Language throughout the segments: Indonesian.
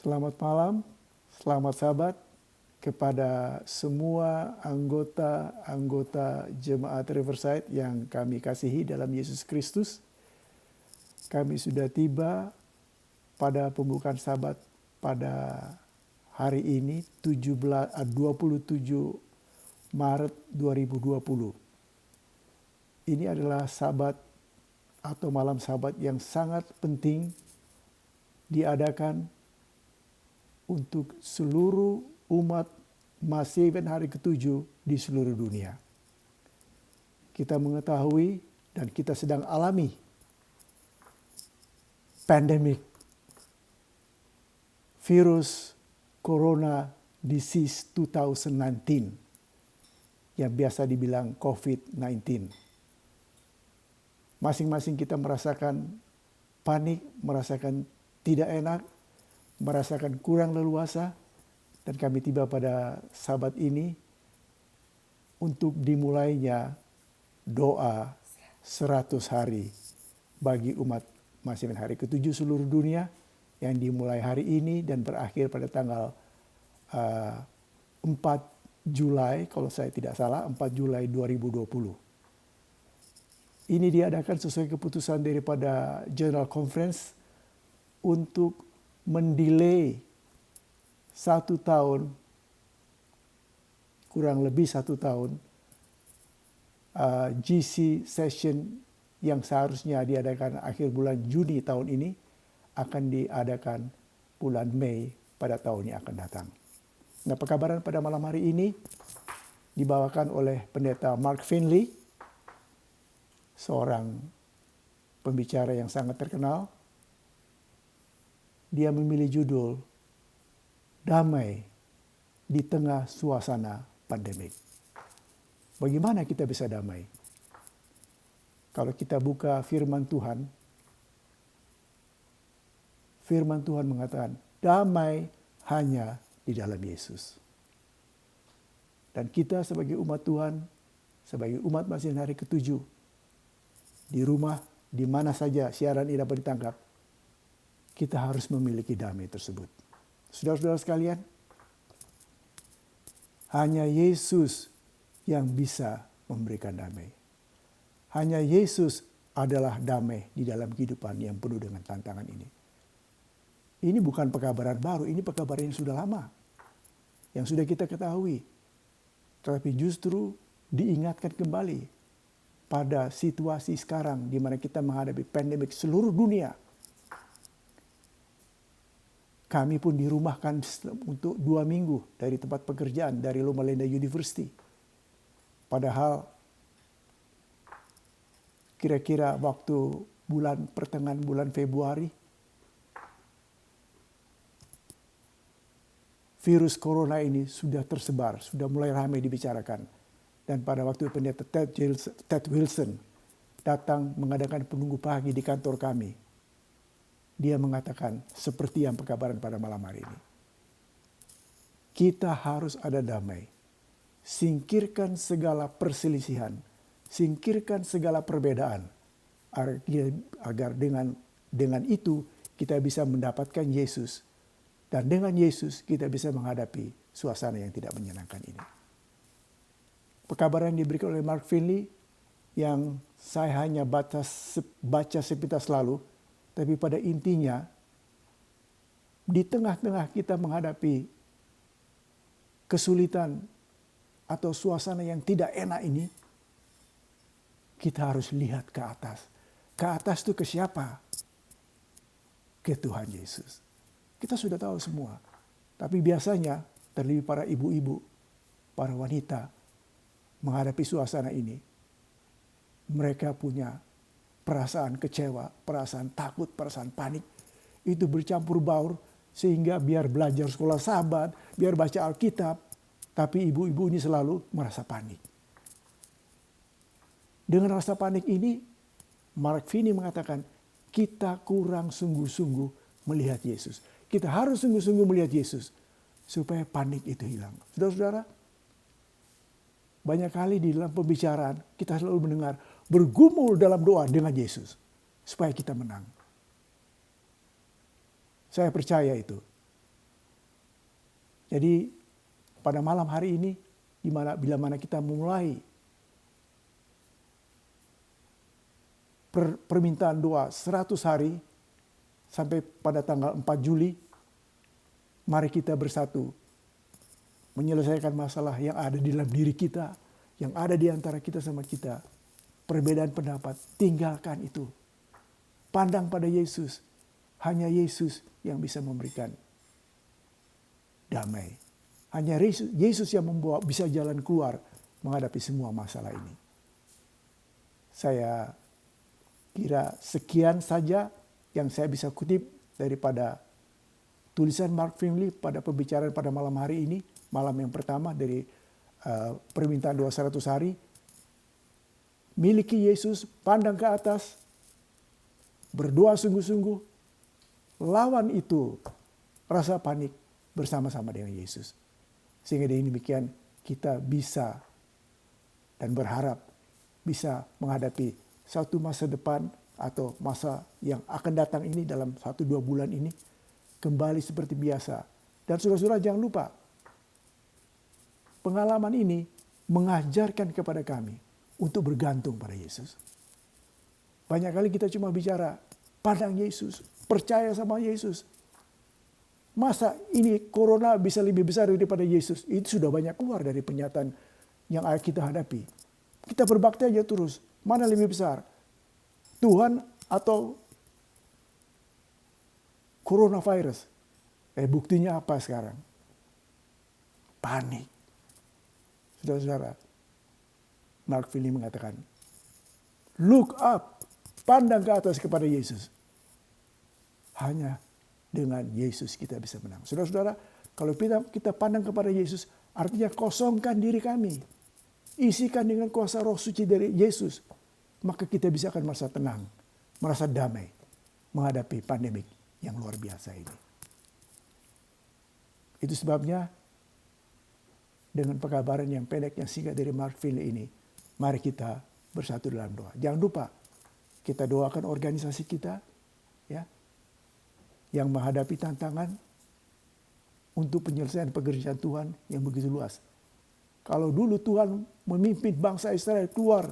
Selamat malam, selamat sahabat kepada semua anggota-anggota Jemaat Riverside yang kami kasihi dalam Yesus Kristus. Kami sudah tiba pada pembukaan Sabat pada hari ini 27 Maret 2020. Ini adalah Sabat atau malam Sabat yang sangat penting diadakan untuk seluruh umat Masiven hari ke-7 di seluruh dunia. Kita mengetahui dan kita sedang alami pandemik virus Corona Disease 2019 yang biasa dibilang COVID-19. Masing-masing kita merasakan panik, merasakan tidak enak, merasakan kurang leluasa, dan kami tiba pada Sabat ini untuk dimulainya doa 100 hari bagi umat Masiven hari ke-7 seluruh dunia yang dimulai hari ini dan berakhir pada tanggal 4 Julai, kalau saya tidak salah, 4 Julai 2020. Ini diadakan sesuai keputusan daripada General Conference untuk mendelay 1 tahun, kurang lebih 1 tahun, GC session yang seharusnya diadakan akhir bulan Juni tahun ini akan diadakan bulan Mei pada tahun yang akan datang. Nah, pekabaran pada malam hari ini dibawakan oleh Pendeta Mark Finley, seorang pembicara yang sangat terkenal. Dia memilih judul Damai di Tengah Suasana Pandemik. Bagaimana kita bisa damai? Kalau kita buka firman Tuhan mengatakan damai hanya di dalam Yesus. Dan kita sebagai umat Tuhan, sebagai umat Masiven hari ke-7, di rumah, di mana saja siaran ini dapat ditangkap, kita harus memiliki damai tersebut. Saudara-saudara sekalian, hanya Yesus yang bisa memberikan damai. Hanya Yesus adalah damai di dalam kehidupan yang penuh dengan tantangan ini. Ini bukan pekabaran baru, ini pekabaran yang sudah lama, yang sudah kita ketahui. Tetapi justru diingatkan kembali pada situasi sekarang di mana kita menghadapi pandemik seluruh dunia. Kami pun dirumahkan untuk 2 minggu dari tempat pekerjaan, dari Loma Linda University. Padahal kira-kira waktu pertengahan bulan Februari, virus corona ini sudah tersebar, sudah mulai ramai dibicarakan. Dan pada waktu pendeta Ted Wilson datang mengadakan penunggu pagi di kantor kami, dia mengatakan seperti yang pekabaran pada malam hari ini. Kita harus ada damai. Singkirkan segala perselisihan. Singkirkan segala perbedaan. Agar dengan itu kita bisa mendapatkan Yesus. Dan dengan Yesus kita bisa menghadapi suasana yang tidak menyenangkan ini. Pekabaran yang diberikan oleh Mark Finley yang saya hanya baca sepintas lalu, tapi pada intinya, di tengah-tengah kita menghadapi kesulitan atau suasana yang tidak enak ini, kita harus lihat ke atas. Ke atas itu ke siapa? Ke Tuhan Yesus. Kita sudah tahu semua. Tapi biasanya, terlebih para ibu-ibu, para wanita, menghadapi suasana ini, mereka punya perasaan kecewa, perasaan takut, perasaan panik. Itu bercampur baur sehingga biar belajar sekolah Sabat, biar baca Alkitab, tapi ibu-ibu ini selalu merasa panik. Dengan rasa panik ini, Mark Finney mengatakan, kita kurang sungguh-sungguh melihat Yesus. Kita harus sungguh-sungguh melihat Yesus supaya panik itu hilang. Saudara-saudara, banyak kali di dalam pembicaraan kita selalu mendengar bergumul dalam doa dengan Yesus supaya kita menang. Saya percaya itu. Jadi pada malam hari ini, bila mana kita memulai permintaan doa 100 hari sampai pada tanggal 4 Juli, mari kita bersatu menyelesaikan masalah yang ada di dalam diri kita, yang ada di antara kita sama kita. Perbedaan pendapat, tinggalkan itu. Pandang pada Yesus. Hanya Yesus yang bisa memberikan damai. Hanya Yesus yang membawa bisa jalan keluar menghadapi semua masalah ini. Saya kira sekian saja yang saya bisa kutip daripada tulisan Mark Finley pada pembicaraan pada malam hari ini. Malam yang pertama dari permintaan doa 100 hari. Miliki Yesus, pandang ke atas, berdoa sungguh-sungguh, lawan itu rasa panik bersama-sama dengan Yesus. Sehingga dengan demikian kita bisa dan berharap bisa menghadapi satu masa depan atau masa yang akan datang ini dalam 1-2 bulan ini kembali seperti biasa. Dan saudara-saudara jangan lupa, pengalaman ini mengajarkan kepada kami untuk bergantung pada Yesus. Banyak kali kita cuma bicara, pandang Yesus, percaya sama Yesus. Masa ini corona bisa lebih besar daripada Yesus? Itu sudah banyak keluar dari pernyataan yang kita hadapi. Kita berbakti aja terus. Mana lebih besar? Tuhan atau coronavirus? Buktinya apa sekarang? Panik. Saudara-saudara, Mark Finley mengatakan, look up, pandang ke atas kepada Yesus. Hanya dengan Yesus kita bisa menang. Saudara-saudara, kalau kita pandang kepada Yesus, artinya kosongkan diri kami. Isikan dengan kuasa Roh Suci dari Yesus. Maka kita bisa akan merasa tenang, merasa damai menghadapi pandemik yang luar biasa ini. Itu sebabnya dengan pekabaran yang pendek yang singkat dari Mark Finley ini, mari kita bersatu dalam doa. Jangan lupa kita doakan organisasi kita ya, yang menghadapi tantangan untuk penyelesaian pekerjaan Tuhan yang begitu luas. Kalau dulu Tuhan memimpin bangsa Israel keluar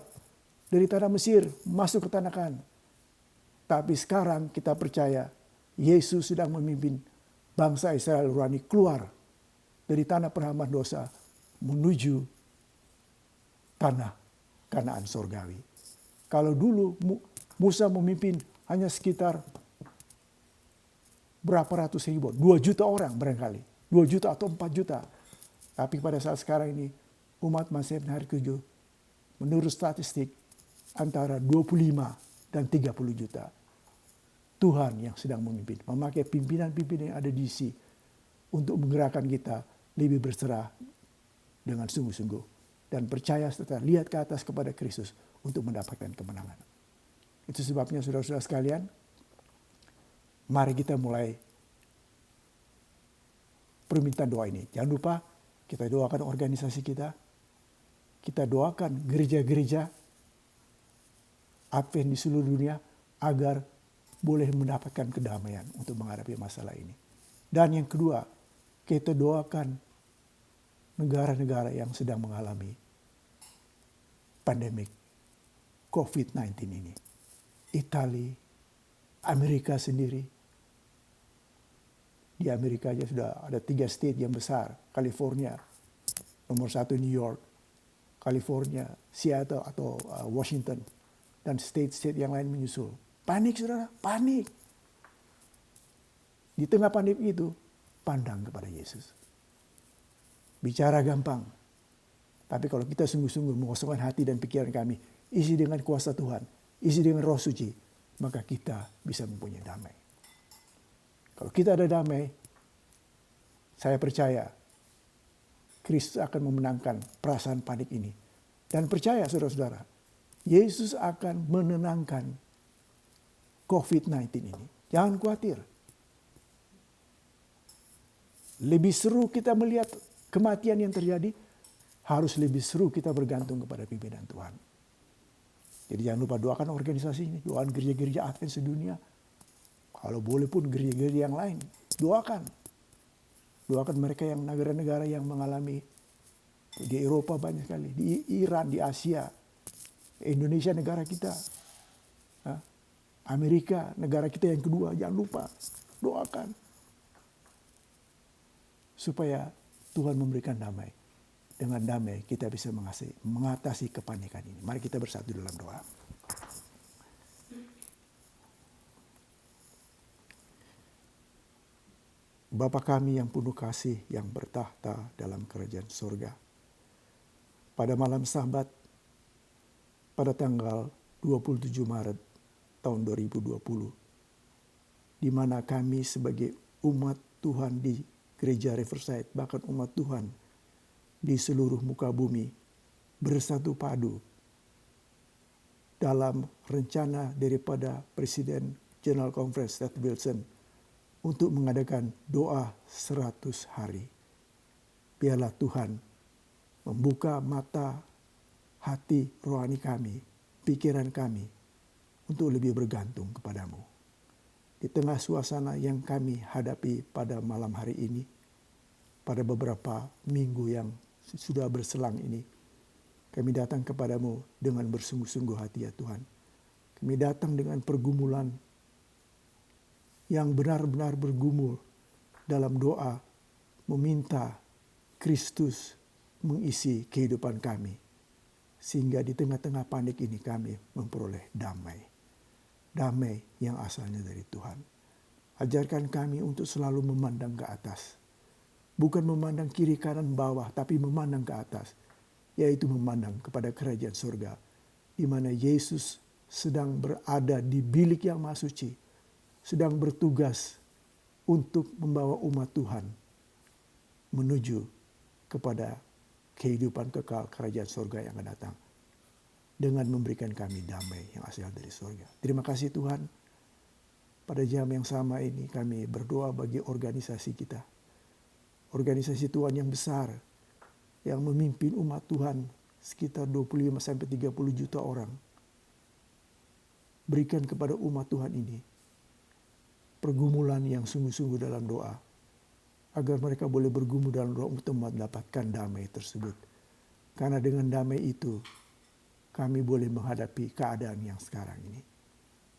dari tanah Mesir masuk ke tanah Kanaan. Tapi sekarang kita percaya Yesus sedang memimpin bangsa Israel rohani keluar dari tanah perhambaan dosa menuju tanah Kanaan sorgawi. Kalau dulu Musa memimpin hanya sekitar berapa ratus ribu, 2 juta orang barangkali, 2 juta atau 4 juta. Tapi pada saat sekarang ini umat Masih hari ke-7 menurut statistik antara 25 dan 30 juta. Tuhan yang sedang memimpin, memakai pimpinan-pimpinan yang ada di sini untuk menggerakkan kita lebih berserah dengan sungguh-sungguh dan percaya serta lihat ke atas kepada Kristus untuk mendapatkan kemenangan. Itu sebabnya saudara-saudara sekalian, mari kita mulai permintaan doa ini. Jangan lupa kita doakan organisasi kita, kita doakan gereja-gereja Advent di seluruh dunia agar boleh mendapatkan kedamaian untuk menghadapi masalah ini. Dan yang kedua, kita doakan negara-negara yang sedang mengalami pandemik COVID-19 ini. Italia, Amerika sendiri. Di Amerika aja sudah ada 3 state yang besar. California, nomor 1 New York, California, Seattle atau Washington, dan state-state yang lain menyusul. Panik saudara, panik. Di tengah panik itu, pandang kepada Yesus. Bicara gampang. Tapi kalau kita sungguh-sungguh mengosongkan hati dan pikiran kami, isi dengan kuasa Tuhan, isi dengan Roh Suci, maka kita bisa mempunyai damai. Kalau kita ada damai, saya percaya Kristus akan memenangkan perasaan panik ini. Dan percaya saudara-saudara, Yesus akan menenangkan COVID-19 ini. Jangan khawatir. Lebih seru kita melihat kematian yang terjadi, harus lebih seru kita bergantung kepada pimpinan Tuhan. Jadi jangan lupa doakan organisasi ini, doakan gereja-gereja Advent sedunia. Kalau boleh pun gereja-gereja yang lain, doakan. Doakan mereka yang negara-negara yang mengalami, di Eropa banyak sekali, di Iran, di Asia, Indonesia negara kita, Amerika negara kita yang kedua, jangan lupa doakan supaya Tuhan memberikan damai. Dengan damai kita bisa mengatasi kepanikan ini. Mari kita bersatu dalam doa. Bapa kami yang penuh kasih, yang bertahta dalam kerajaan surga. Pada malam Sabat, pada tanggal 27 Maret tahun 2020, di mana kami sebagai umat Tuhan di Gereja Riverside, bahkan umat Tuhan di seluruh muka bumi, bersatu padu dalam rencana daripada Presiden General Conference Ted Wilson untuk mengadakan doa 100 hari. Biarlah Tuhan membuka mata hati rohani kami, pikiran kami, untuk lebih bergantung kepadamu. Di tengah suasana yang kami hadapi pada malam hari ini, pada beberapa minggu yang sudah berselang ini, kami datang kepadamu dengan bersungguh-sungguh hati ya Tuhan. Kami datang dengan pergumulan yang benar-benar bergumul dalam doa, meminta Kristus mengisi kehidupan kami. Sehingga di tengah-tengah panik ini kami memperoleh damai. Damai yang asalnya dari Tuhan. Ajarkan kami untuk selalu memandang ke atas. Bukan memandang kiri kanan bawah, tapi memandang ke atas. Yaitu memandang kepada kerajaan surga. Di mana Yesus sedang berada di bilik yang maha suci. Sedang bertugas untuk membawa umat Tuhan menuju kepada kehidupan kekal kerajaan surga yang akan datang. Dengan memberikan kami damai yang asal dari surga. Terima kasih Tuhan. Pada jam yang sama ini kami berdoa bagi organisasi kita. Organisasi Tuhan yang besar. Yang memimpin umat Tuhan sekitar 25-30 juta orang. Berikan kepada umat Tuhan ini pergumulan yang sungguh-sungguh dalam doa. Agar mereka boleh bergumul dalam doa untuk mendapatkan damai tersebut. Karena dengan damai itu kami boleh menghadapi keadaan yang sekarang ini.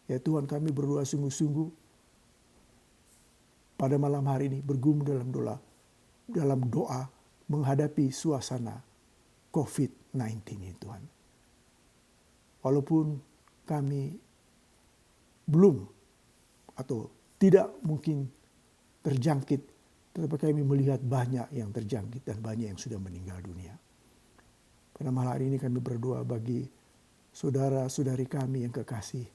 Ya Tuhan, kami berdoa sungguh-sungguh pada malam hari ini bergumul dalam doa menghadapi suasana COVID-19 ini Tuhan. Walaupun kami belum atau tidak mungkin terjangkit, tetapi kami melihat banyak yang terjangkit dan banyak yang sudah meninggal dunia. Pada malam hari ini kami berdoa bagi saudara-saudari kami yang kekasih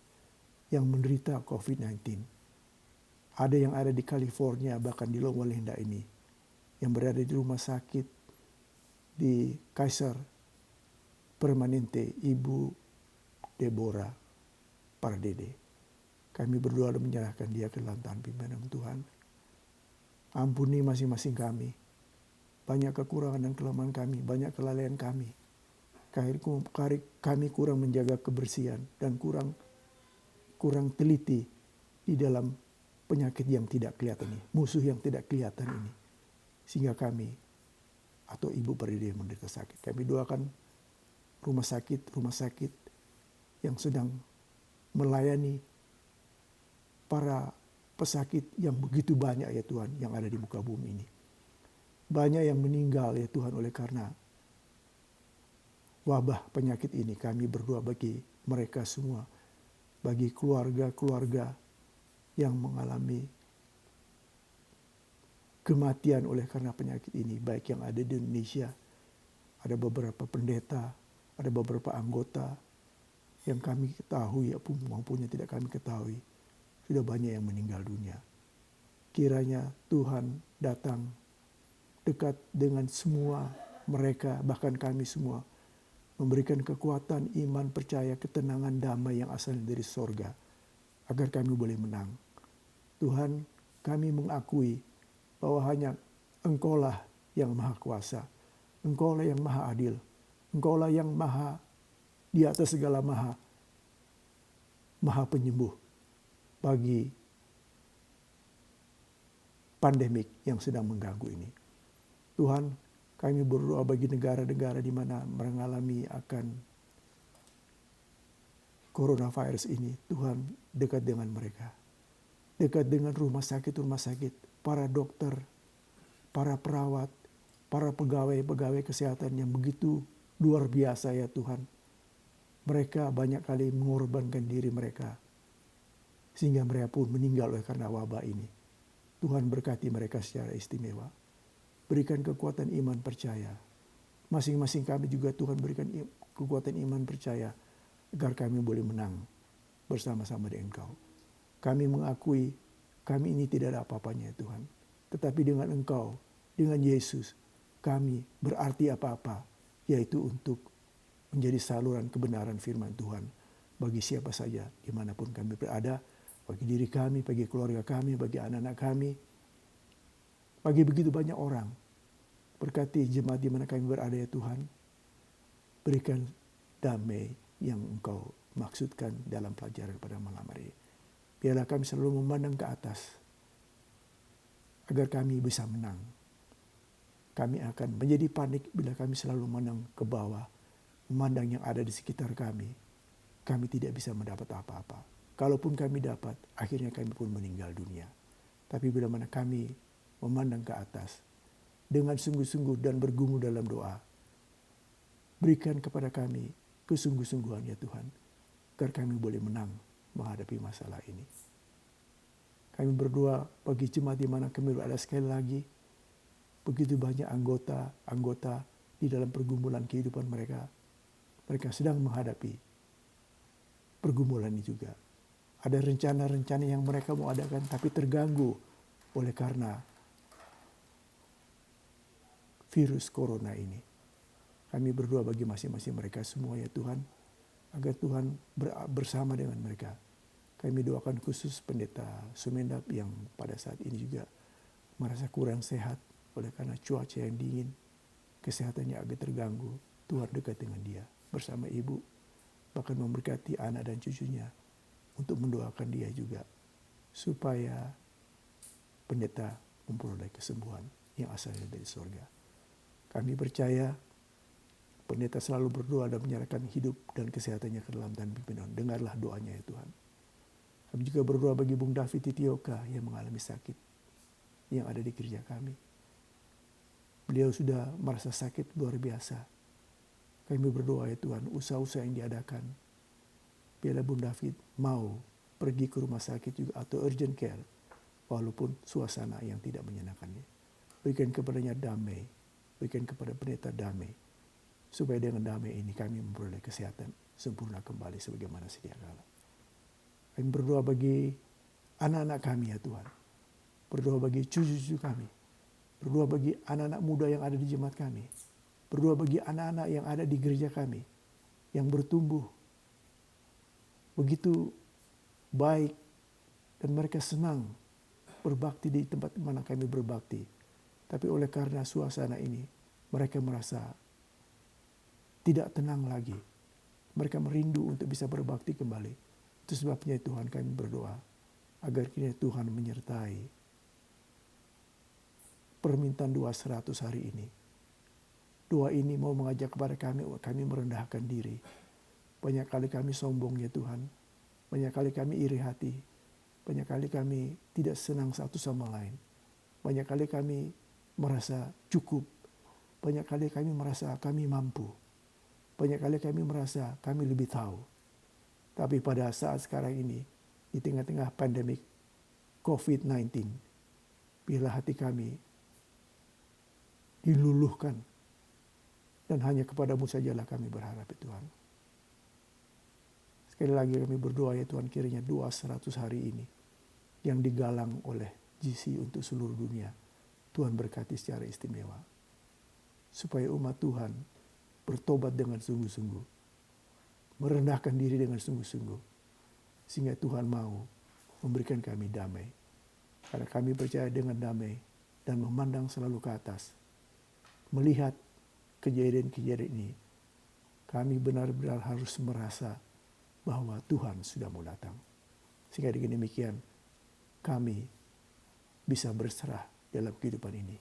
yang menderita COVID-19. Ada yang ada di California, bahkan di Loma Linda ini, yang berada di rumah sakit di Kaiser Permanente, Ibu Deborah Pardede. Kami berdoa dan menyerahkan dia ke dalam tangan pimpinan Tuhan. Ampuni masing-masing kami. Banyak kekurangan dan kelemahan kami, banyak kelalaian kami. Kami kurang menjaga kebersihan dan kurang teliti di dalam penyakit yang tidak kelihatan ini, musuh yang tidak kelihatan ini. Sehingga kami atau ibu Pardede yang menderita sakit. Kami doakan rumah sakit yang sedang melayani para pesakit yang begitu banyak ya Tuhan yang ada di muka bumi ini. Banyak yang meninggal ya Tuhan oleh karena wabah penyakit ini. Kami berdoa bagi mereka semua, bagi keluarga-keluarga yang mengalami kematian oleh karena penyakit ini, baik yang ada di Indonesia, ada beberapa pendeta, ada beberapa anggota yang kami ketahui maupun yang tidak kami ketahui, sudah banyak yang meninggal dunia. Kiranya Tuhan datang dekat dengan semua mereka, bahkan kami semua, memberikan kekuatan, iman, percaya, ketenangan, damai yang asal dari sorga, agar kami boleh menang. Tuhan, kami mengakui bahwa hanya Engkaulah yang maha kuasa, Engkaulah yang maha adil, Engkaulah yang maha di atas segala maha penyembuh bagi pandemik yang sedang mengganggu ini. Tuhan, kami berdoa bagi negara-negara di mana mengalami akan coronavirus ini. Tuhan, dekat dengan mereka. Dekat dengan rumah sakit, para dokter, para perawat, para pegawai-pegawai kesehatan yang begitu luar biasa ya Tuhan. Mereka banyak kali mengorbankan diri mereka, sehingga mereka pun meninggal oleh karena wabah ini. Tuhan berkati mereka secara istimewa. Berikan kekuatan iman percaya. Masing-masing kami juga Tuhan berikan kekuatan iman percaya, agar kami boleh menang bersama-sama dengan Engkau. Kami mengakui kami ini tidak ada apa-apanya Tuhan. Tetapi dengan Engkau, dengan Yesus, kami berarti apa-apa, yaitu untuk menjadi saluran kebenaran firman Tuhan bagi siapa saja dimanapun kami berada, bagi diri kami, bagi keluarga kami, bagi anak-anak kami, bagi begitu banyak orang. Berkati jemaat di mana kami berada ya Tuhan, berikan damai yang Engkau maksudkan dalam pelajaran pada malam hari. Biarlah kami selalu memandang ke atas, agar kami bisa menang. Kami akan menjadi panik bila kami selalu memandang ke bawah, memandang yang ada di sekitar kami. Kami tidak bisa mendapat apa-apa. Kalaupun kami dapat, akhirnya kami pun meninggal dunia. Tapi bila mana kami memandang ke atas, dengan sungguh-sungguh dan bergumul dalam doa, berikan kepada kami kesungguh-sungguhan ya Tuhan, agar kami boleh menang menghadapi masalah ini. Kami berdoa bagi jemaat di mana kami berada sekali lagi, begitu banyak anggota di dalam pergumulan kehidupan mereka. Mereka sedang menghadapi pergumulan ini juga. Ada rencana-rencana yang mereka mau adakan tapi terganggu oleh karena virus corona ini. Kami berdoa bagi masing-masing mereka semua ya Tuhan, agar Tuhan bersama dengan mereka. Kami doakan khusus Pendeta Sumendap yang pada saat ini juga merasa kurang sehat oleh karena cuaca yang dingin, kesehatannya agak terganggu. Tuhan dekat dengan dia bersama ibu, bahkan memberkati anak dan cucunya untuk mendoakan dia juga supaya pendeta memperoleh kesembuhan yang asalnya dari surga. Kami percaya pendeta selalu berdoa dan menyerahkan hidup dan kesehatannya ke dalam tangan pimpinan. Dengarlah doanya ya Tuhan. Kami juga berdoa bagi Bung David Titioka yang mengalami sakit yang ada di gereja kami. Beliau sudah merasa sakit luar biasa. Kami berdoa ya Tuhan, usaha-usaha yang diadakan, biarlah Bung David mau pergi ke rumah sakit juga atau urgent care, walaupun suasana yang tidak menyenangkannya. Berikan kepadanya damai, berikan kepada pendeta damai, supaya dengan damai ini kami memperoleh kesehatan sempurna kembali sebagaimana sedia kala. Kami berdoa bagi anak-anak kami ya Tuhan. Berdoa bagi cucu-cucu kami. Berdoa bagi anak-anak muda yang ada di jemaat kami. Berdoa bagi anak-anak yang ada di gereja kami, yang bertumbuh begitu baik dan mereka senang berbakti di tempat mana kami berbakti. Tapi oleh karena suasana ini, mereka merasa tidak tenang lagi. Mereka merindu untuk bisa berbakti kembali. Itu sebabnya Tuhan kami berdoa agar kiranya Tuhan menyertai permintaan doa 100 hari ini. Doa ini mau mengajak kepada kami merendahkan diri. Banyak kali kami sombong ya Tuhan. Banyak kali kami iri hati. Banyak kali kami tidak senang satu sama lain. Banyak kali kami merasa cukup. Banyak kali kami merasa kami mampu. Banyak kali kami merasa kami lebih tahu. Tapi pada saat sekarang ini, di tengah-tengah pandemik COVID-19, biarlah hati kami diluluhkan. Dan hanya kepadamu sajalah kami berharap ya Tuhan. Sekali lagi kami berdoa ya Tuhan, kiranya doa 100 hari ini yang digalang oleh GC untuk seluruh dunia, Tuhan berkati secara istimewa. Supaya umat Tuhan bertobat dengan sungguh-sungguh, merendahkan diri dengan sungguh-sungguh, sehingga Tuhan mau memberikan kami damai. Karena kami percaya dengan damai dan memandang selalu ke atas, melihat kejadian-kejadian ini, kami benar-benar harus merasa bahwa Tuhan sudah mau datang. Sehingga dengan demikian kami bisa berserah dalam kehidupan ini.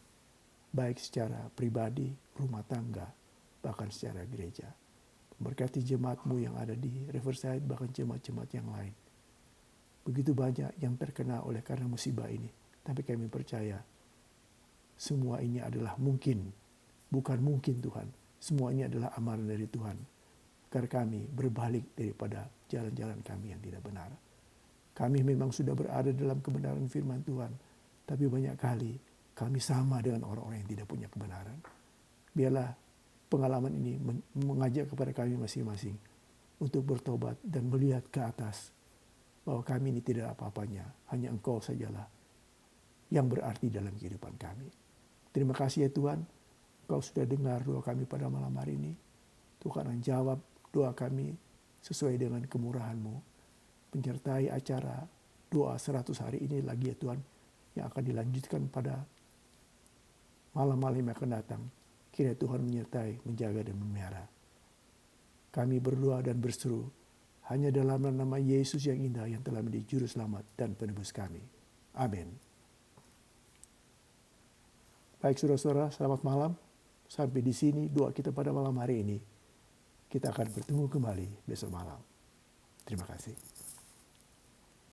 Baik secara pribadi, rumah tangga, bahkan secara gereja. Berkati jemaatmu yang ada di Riverside, bahkan jemaat-jemaat yang lain. Begitu banyak yang terkena oleh karena musibah ini. Tapi kami percaya semua ini adalah mungkin, bukan mungkin Tuhan. Semua ini adalah amaran dari Tuhan. Agar kami berbalik daripada jalan-jalan kami yang tidak benar. Kami memang sudah berada dalam kebenaran firman Tuhan. Tapi banyak kali kami sama dengan orang-orang yang tidak punya kebenaran. Biarlah pengalaman ini mengajak kepada kami masing-masing untuk bertobat dan melihat ke atas bahwa kami ini tidak apa-apanya, hanya Engkau sajalah yang berarti dalam kehidupan kami. Terima kasih ya Tuhan, Engkau sudah dengar doa kami pada malam hari ini. Tuhan akan jawab doa kami sesuai dengan kemurahan-Mu. Menyertai acara doa 100 hari ini lagi ya Tuhan, yang akan dilanjutkan pada malam-malam yang akan datang. Kiranya Tuhan menyertai, menjaga dan memelihara. Kami berdoa dan berseru hanya dalam nama Yesus yang indah yang telah menjadi juru selamat dan penebus kami. Amin. Baik saudara-saudara, selamat malam. Sampai di sini doa kita pada malam hari ini. Kita akan bertemu kembali besok malam. Terima kasih.